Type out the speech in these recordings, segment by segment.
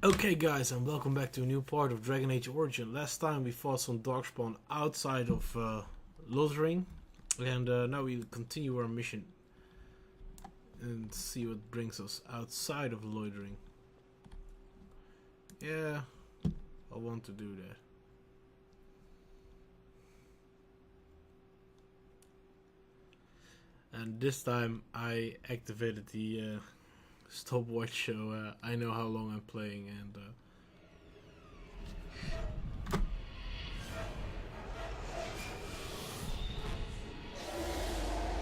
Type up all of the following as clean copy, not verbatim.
Okay guys, and welcome back to a new part of Dragon Age Origin. Last time we fought some Darkspawn outside of Lothering, and now we continue our mission and see what brings us outside of Loitering. Yeah, I want to do that. And this time I activated the stopwatch, so I know how long I'm playing, and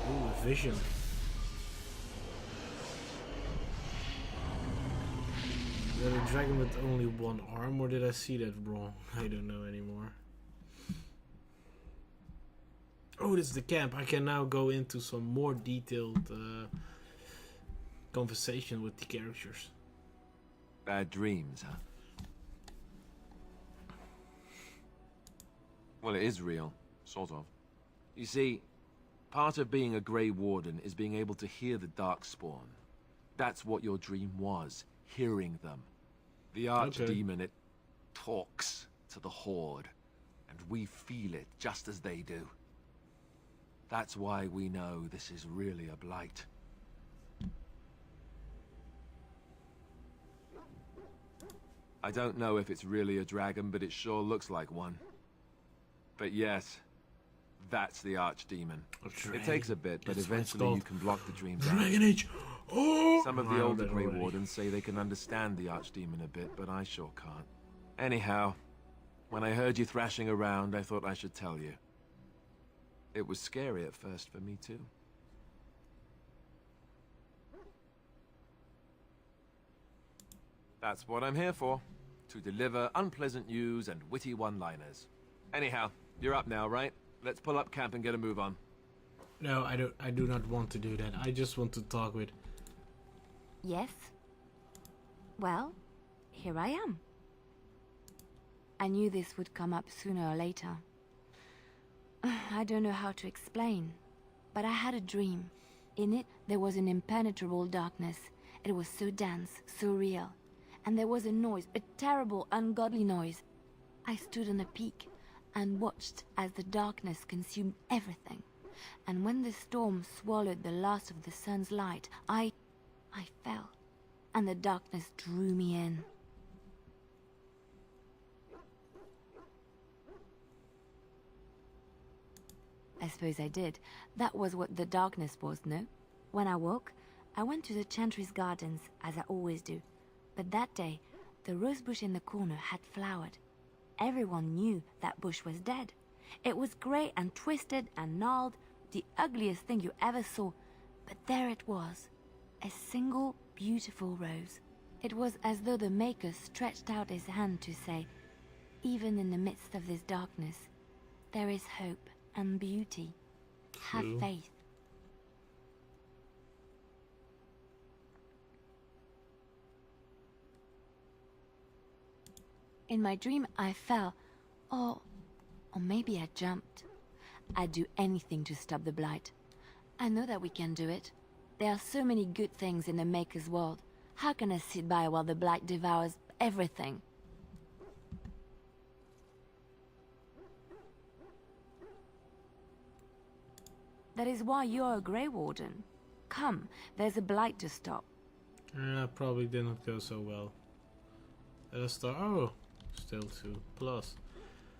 ooh, vision. Is that a dragon with only one arm, or did I see that wrong? I don't know anymore. Oh, this is the camp. I can now go into some more detailed conversation with the characters. Bad dreams, huh? Well, it is real. Sort of. You see, part of being a Grey Warden is being able to hear the Darkspawn. That's what your dream was, hearing them. The Archdemon, it talks to the Horde, and we feel it just as they do. That's why we know this is really a blight. I don't know if it's really a dragon, but it sure looks like one. But yes, that's the Archdemon. It takes a bit, but eventually you can block the dreams out. Dragon Age! Oh! Some of the older Grey Wardens say they can understand the Archdemon a bit, but I sure can't. Anyhow, when I heard you thrashing around, I thought I should tell you. It was scary at first for me too. That's what I'm here for. To deliver unpleasant news and witty one-liners. Anyhow, you're up now, right? Let's pull up camp and get a move on. No, I don't. I do not want to do that. I just want to talk with... Yes? Well, here I am. I knew this would come up sooner or later. I don't know how to explain, but I had a dream. In it, there was an impenetrable darkness. It was so dense, so real. And there was a noise, a terrible, ungodly noise. I stood on a peak and watched as the darkness consumed everything. And when the storm swallowed the last of the sun's light, I fell, and the darkness drew me in. I suppose I did. That was what the darkness was, no? When I woke, I went to the Chantry's gardens, as I always do. But that day, the rosebush in the corner had flowered. Everyone knew that bush was dead. It was grey and twisted and gnarled, the ugliest thing you ever saw. But there it was, a single beautiful rose. It was as though the Maker stretched out his hand to say, even in the midst of this darkness, there is hope and beauty. Have faith. In my dream, I fell, or maybe I jumped. I'd do anything to stop the blight. I know that we can do it. There are so many good things in the Maker's world. How can I sit by while the blight devours everything? That is why you're a Grey Warden. Come, there's a blight to stop. Probably didn't go so well. Let us start. Oh, still 2 plus.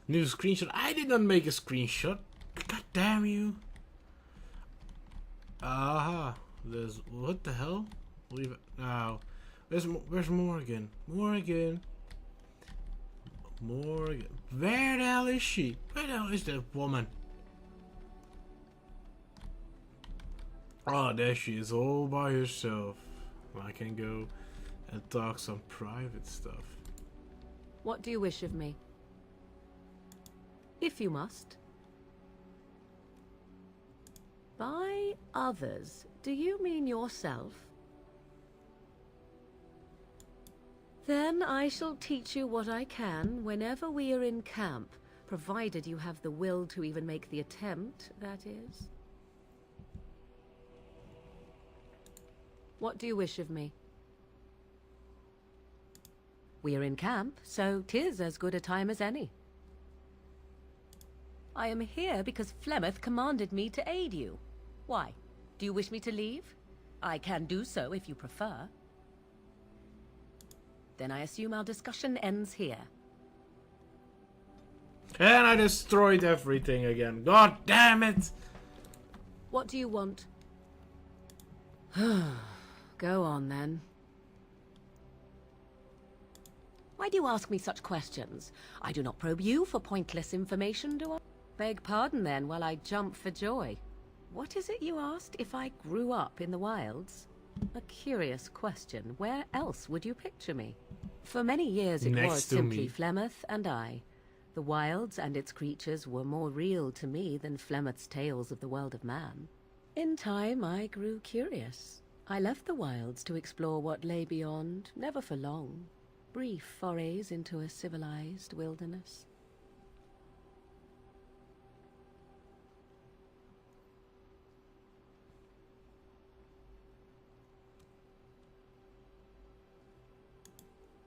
New screenshot. I did not make a screenshot. God damn you. Aha. There's... What the hell? Leave it now. Where's Morgan? Morgan. Morgan. Where the hell is she? Where the hell is that woman? Oh, there she is, all by herself. I can go and talk some private stuff. What do you wish of me? If you must. By others, do you mean yourself? Then I shall teach you what I can whenever we are in camp, provided you have the will to even make the attempt, that is. What do you wish of me? We're in camp, so 'tis as good a time as any. I am here because Flemeth commanded me to aid you. Why? Do you wish me to leave? I can do so if you prefer. Then I assume our discussion ends here. And I destroyed everything again. God damn it! What do you want? Go on, then. Why do you ask me such questions? I do not probe you for pointless information, do I? Beg pardon, then, while I jump for joy. What is it you asked if I grew up in the wilds? A curious question. Where else would you picture me? For many years it Next was to simply me. Flemeth and I. The wilds and its creatures were more real to me than Flemeth's tales of the world of man. In time, I grew curious. I left the wilds to explore what lay beyond, never for long. Brief forays into a civilized wilderness.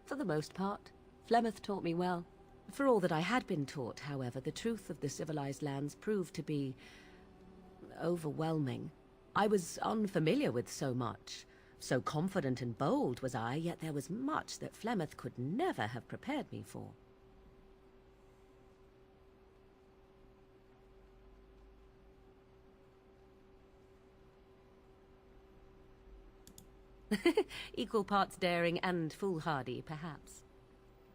For the most part, Flemeth taught me well. For all that I had been taught, however, the truth of the civilized lands proved to be overwhelming. I was unfamiliar with so much. So confident and bold was I, yet there was much that Flemeth could never have prepared me for. Equal parts daring and foolhardy, perhaps.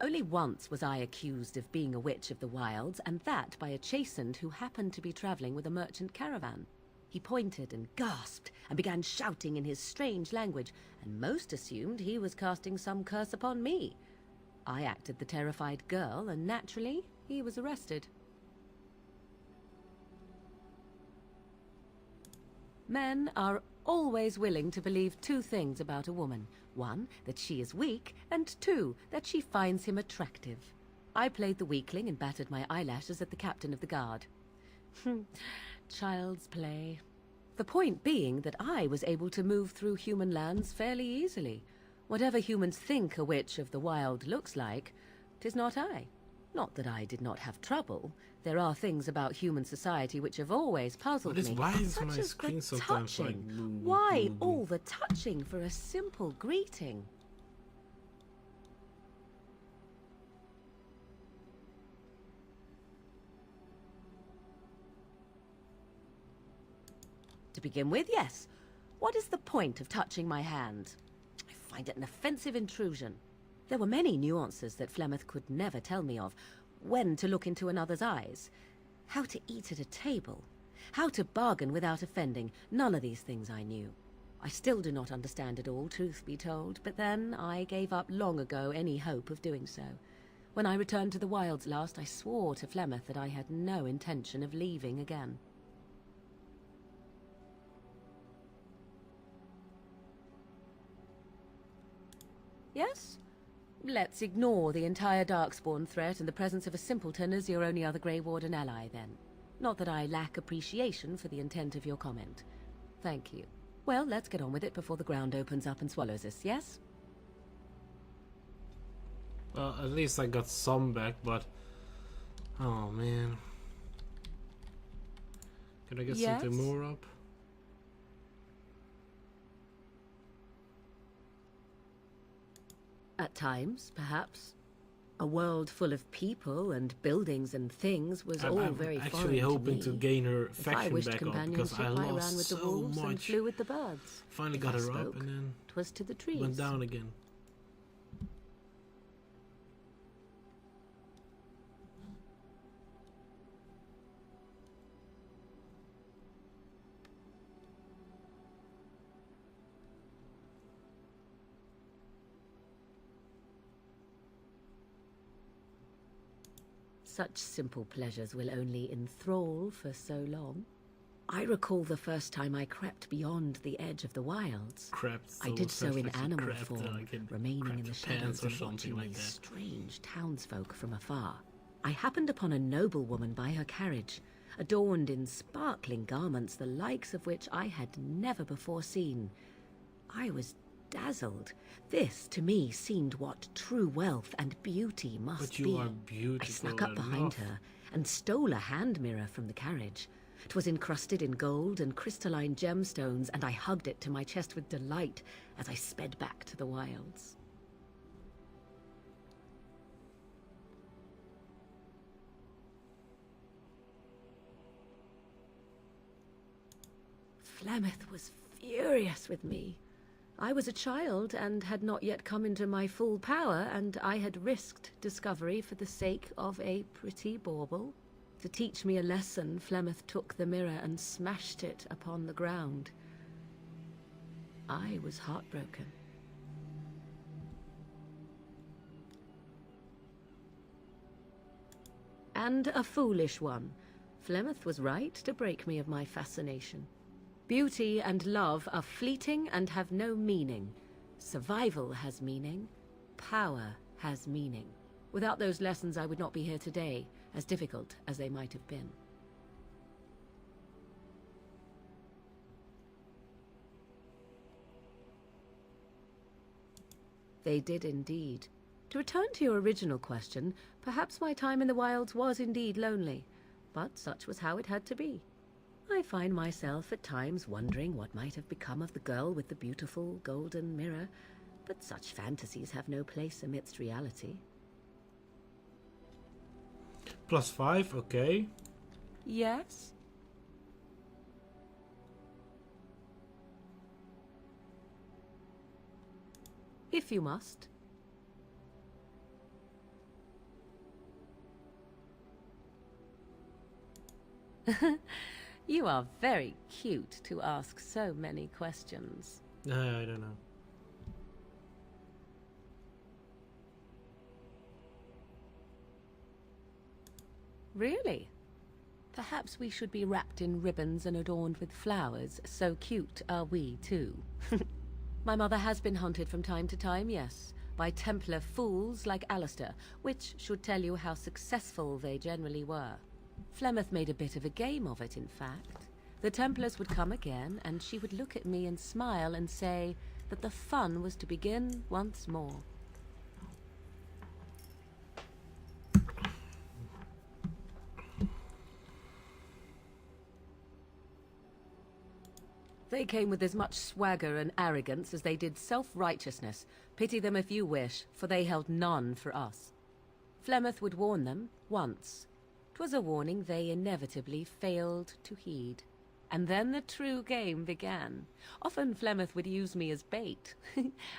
Only once was I accused of being a witch of the wilds, and that by a chastened who happened to be traveling with a merchant caravan. He pointed and gasped and began shouting in his strange language, and most assumed he was casting some curse upon me. I acted the terrified girl, and naturally, he was arrested. Men are always willing to believe two things about a woman. One, that she is weak, and two, that she finds him attractive. I played the weakling and battered my eyelashes at the captain of the guard. Child's play. The point being that I was able to move through human lands fairly easily. Whatever humans think a witch of the wild looks like, 'tis not I. Not that I did not have trouble. There are things about human society which have always puzzled me. Why is such my as screen the sometimes like... touching. Why all the touching for a simple greeting? To begin with, yes. What is the point of touching my hand? I find it an offensive intrusion. There were many nuances that Flemeth could never tell me of. When to look into another's eyes. How to eat at a table. How to bargain without offending. None of these things I knew. I still do not understand it all, truth be told, but then I gave up long ago any hope of doing so. When I returned to the wilds last, I swore to Flemeth that I had no intention of leaving again. Yes? Let's ignore the entire Darkspawn threat and the presence of a simpleton as your only other Grey Warden ally, then. Not that I lack appreciation for the intent of your comment. Thank you. Well, let's get on with it before the ground opens up and swallows us, yes? Well, at least I got some back, but... Oh, man. Can I get something more up? At times, perhaps. A world full of people and buildings and things was all very foreign to me. I'm actually hoping to gain her If I faction wished back up because I companionship, I ran lost with the so wolves and much. flew with the birds. Finally If got I her up spoke, and then 'twas to the trees. went down again. Such simple pleasures will only enthrall for so long. I recall the first time I crept beyond the edge of the wilds. I did so in animal form, remaining in the shadows and watching these strange townsfolk from afar. I happened upon a noblewoman by her carriage, adorned in sparkling garments the likes of which I had never before seen. I was dazzled. This, to me, seemed what true wealth and beauty must But you be. are I beautiful snuck up behind enough. her and stole a hand mirror from the carriage. 'Twas encrusted in gold and crystalline gemstones, and I hugged it to my chest with delight as I sped back to the wilds. Flemeth was furious with me. I was a child and had not yet come into my full power, and I had risked discovery for the sake of a pretty bauble. To teach me a lesson, Flemeth took the mirror and smashed it upon the ground. I was heartbroken. And a foolish one. Flemeth was right to break me of my fascination. Beauty and love are fleeting and have no meaning. Survival has meaning. Power has meaning. Without those lessons, I would not be here today, as difficult as they might have been. They did indeed. To return to your original question, perhaps my time in the wilds was indeed lonely, but such was how it had to be. I find myself at times wondering what might have become of the girl with the beautiful golden mirror, but such fantasies have no place amidst reality. +5, okay. Yes? If you must. You are very cute to ask so many questions. I don't know. Really? Perhaps we should be wrapped in ribbons and adorned with flowers. So cute are we, too. My mother has been hunted from time to time, yes, by Templar fools like Alistair, which should tell you how successful they generally were. Flemeth made a bit of a game of it, in fact. The Templars would come again, and she would look at me and smile and say that the fun was to begin once more. They came with as much swagger and arrogance as they did self-righteousness. Pity them if you wish, for they held none for us. Flemeth would warn them, once. 'Twas a warning they inevitably failed to heed. And then the true game began. Often Flemeth would use me as bait.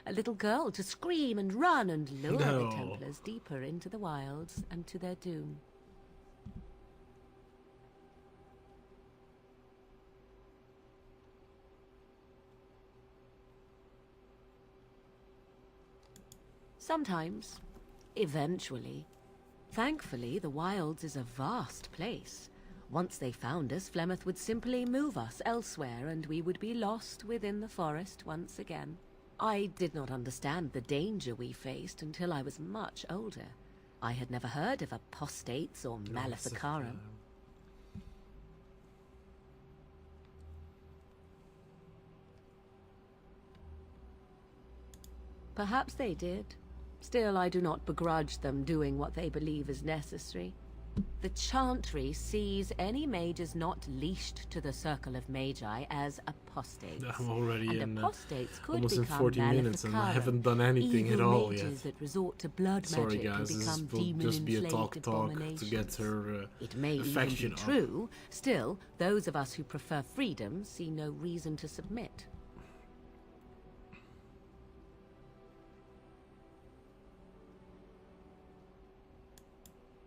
A little girl to scream and run and lure No. the Templars deeper into the wilds and to their doom. Sometimes. Eventually. Thankfully, the wilds is a vast place. Once they found us, Flemeth would simply move us elsewhere, and we would be lost within the forest once again. I did not understand the danger we faced until I was much older. I had never heard of apostates or maleficarum. Perhaps they did. Still, I do not begrudge them doing what they believe is necessary. The Chantry sees any mages not leashed to the circle of magi as apostates. I'm already and in apostates could almost in become 40 minutes and I maleficarum, haven't done anything at evil all mages yet. that resort to blood Sorry magic guys, and this become will just be a demon-enslaved talk to get abominations. her It may even be affection up. true. Still, those of us who prefer freedom see no reason to submit.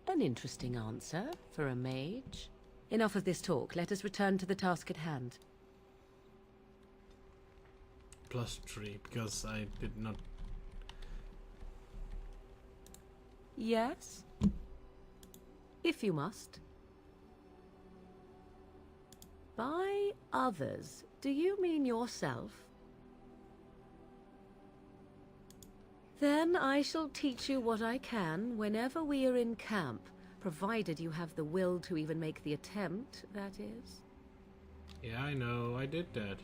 An interesting answer for a mage. Enough of this talk. Let us return to the task at hand. +3 because I did not. Yes? If you must. By others, do you mean yourself? Then I shall teach you what I can whenever we are in camp, provided you have the will to even make the attempt, that is. Yeah, I know, I did that.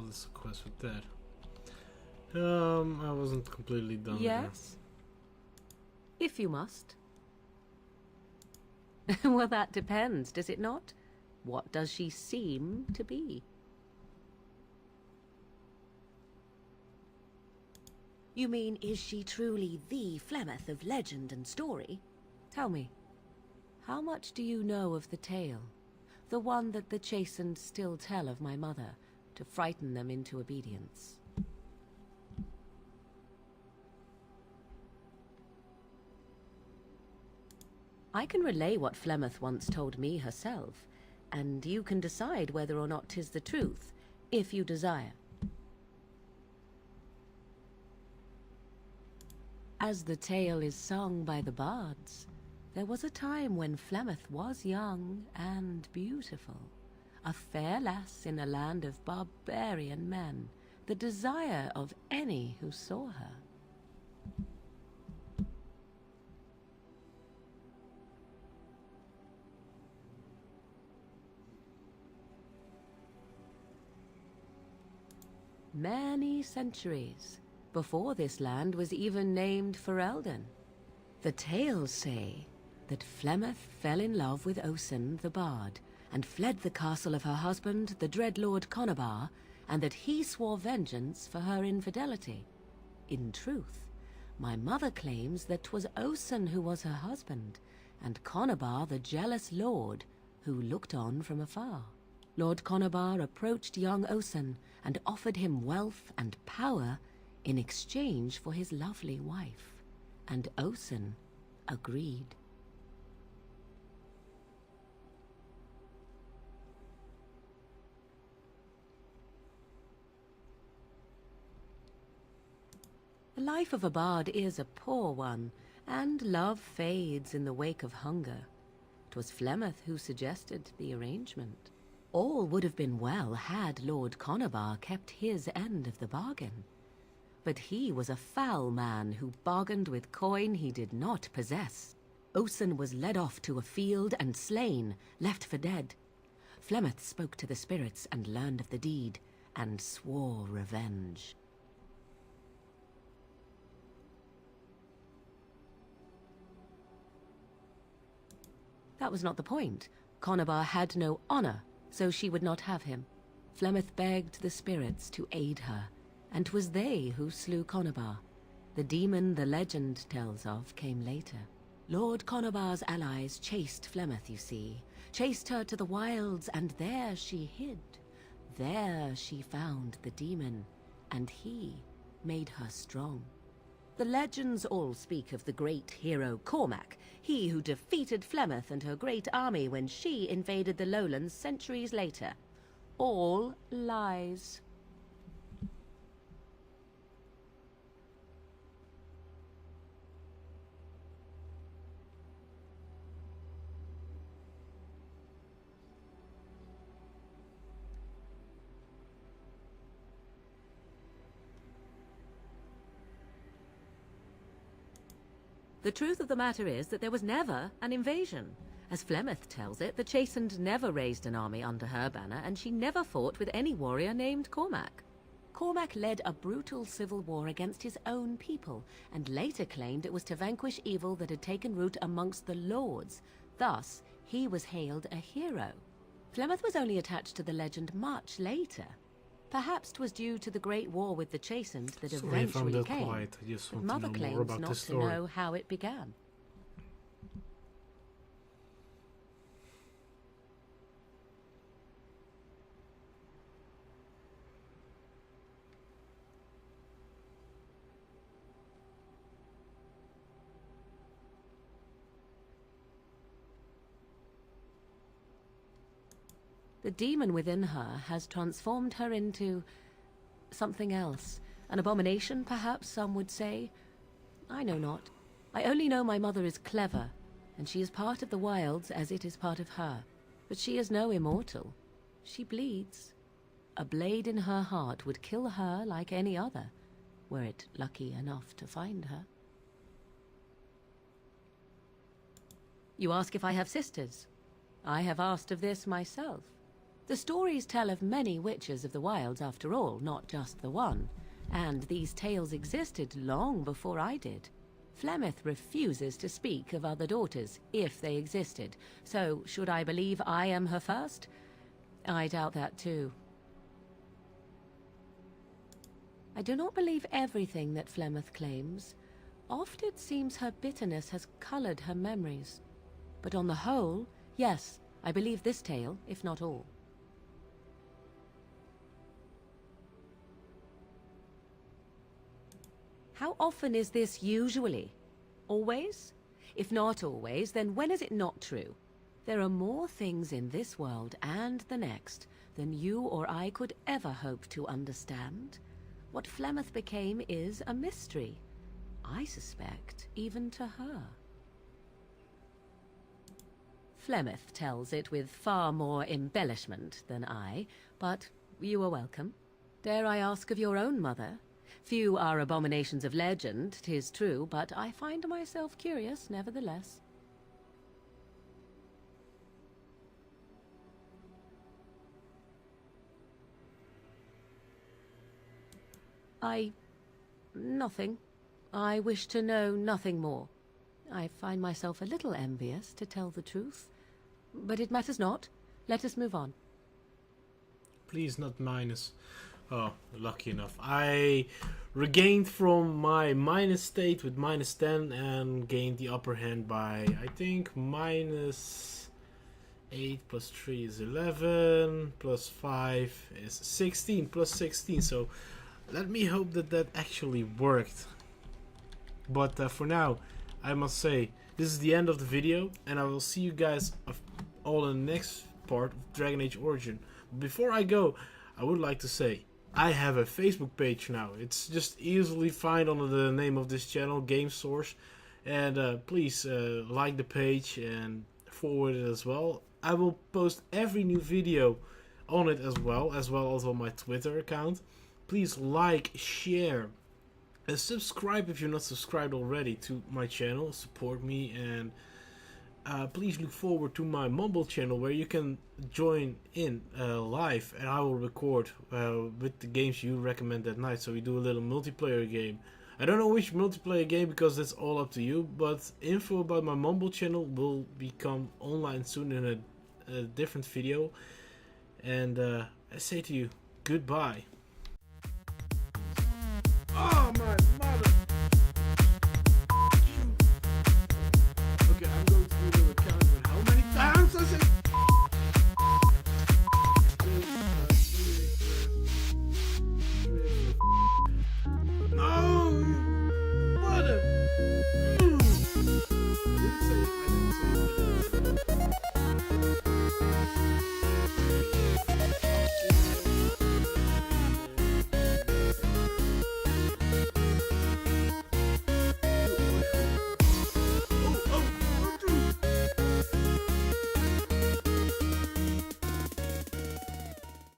let's quest with that. I wasn't completely done. Yes? If you must. Well, that depends, does it not? What does she seem to be? You mean, is she truly the Flemeth of legend and story? Tell me, how much do you know of the tale? The one that the chastened still tell of my mother, to frighten them into obedience. I can relay what Flemeth once told me herself, and you can decide whether or not 'tis the truth, if you desire. As the tale is sung by the bards, there was a time when Flemeth was young and beautiful, a fair lass in a land of barbarian men, the desire of any who saw her. Many centuries before this land was even named Ferelden. The tales say that Flemeth fell in love with Osen the Bard, and fled the castle of her husband, the dread Lord Conobar, and that he swore vengeance for her infidelity. In truth, my mother claims that 'twas Osen who was her husband, and Conobar the jealous lord who looked on from afar. Lord Conobar approached young Osen and offered him wealth and power in exchange for his lovely wife, and Osen agreed. The life of a bard is a poor one, and love fades in the wake of hunger. 'Twas Flemeth who suggested the arrangement. All would have been well had Lord Conobar kept his end of the bargain. But he was a foul man who bargained with coin he did not possess. Osen was led off to a field and slain, left for dead. Flemeth spoke to the spirits and learned of the deed, and swore revenge. That was not the point. Conobar had no honor, so she would not have him. Flemeth begged the spirits to aid her, and 'twas they who slew Conobar. The demon the legend tells of came later. Lord Conobar's allies chased Flemeth, you see, chased her to the wilds, and there she hid. There she found the demon, and he made her strong. The legends all speak of the great hero Cormac, he who defeated Flemeth and her great army when she invaded the lowlands centuries later. All lies. The truth of the matter is that there was never an invasion. As Flemeth tells it, the Chastened never raised an army under her banner, and she never fought with any warrior named Cormac. Cormac led a brutal civil war against his own people, and later claimed it was to vanquish evil that had taken root amongst the lords. Thus, he was hailed a hero. Flemeth was only attached to the legend much later. Perhaps 'twas due to the great war with the Chastened that Sorry if I'm eventually that came. quiet. I just But want Mother to know more claims about not this to story. know how it began. The demon within her has transformed her into something else. An abomination, perhaps some would say. I know not. I only know my mother is clever, and she is part of the wilds as it is part of her. But she is no immortal. She bleeds. A blade in her heart would kill her like any other, were it lucky enough to find her. You ask if I have sisters. I have asked of this myself. The stories tell of many witches of the wilds after all, not just the one. And these tales existed long before I did. Flemeth refuses to speak of other daughters, if they existed. So, should I believe I am her first? I doubt that too. I do not believe everything that Flemeth claims. Oft it seems her bitterness has colored her memories. But on the whole, yes, I believe this tale, if not all. How often is this usually? Always? If not always, then when is it not true? There are more things in this world and the next than you or I could ever hope to understand. What Flemeth became is a mystery. I suspect even to her. Flemeth tells it with far more embellishment than I, but you are welcome. Dare I ask of your own mother? Few are abominations of legend, 'tis true, but I find myself curious nevertheless. Nothing. I wish to know nothing more. I find myself a little envious, to tell the truth. But it matters not. Let us move on. Please, not minus. Oh, lucky enough. I regained from my minus state with minus 10 and gained the upper hand by, I think, minus 8 plus 3 is 11, plus 5 is 16, plus 16. So let me hope that that actually worked. But for now, I must say, this is the end of the video, and I will see you guys all in the next part of Dragon Age Origin. Before I go, I would like to say, I have a Facebook page now. It's just easily found under the name of this channel, Game Source. And please like the page and forward it as well. I will post every new video on it as well as on my Twitter account. Please like, share, and subscribe if you're not subscribed already to my channel. Support me, and please look forward to my Mumble channel where you can join in live, and I will record with the games you recommend that night. So we do a little multiplayer game. I don't know which multiplayer game because that's all up to you, but info about my Mumble channel will become online soon in a different video. And I say to you, goodbye.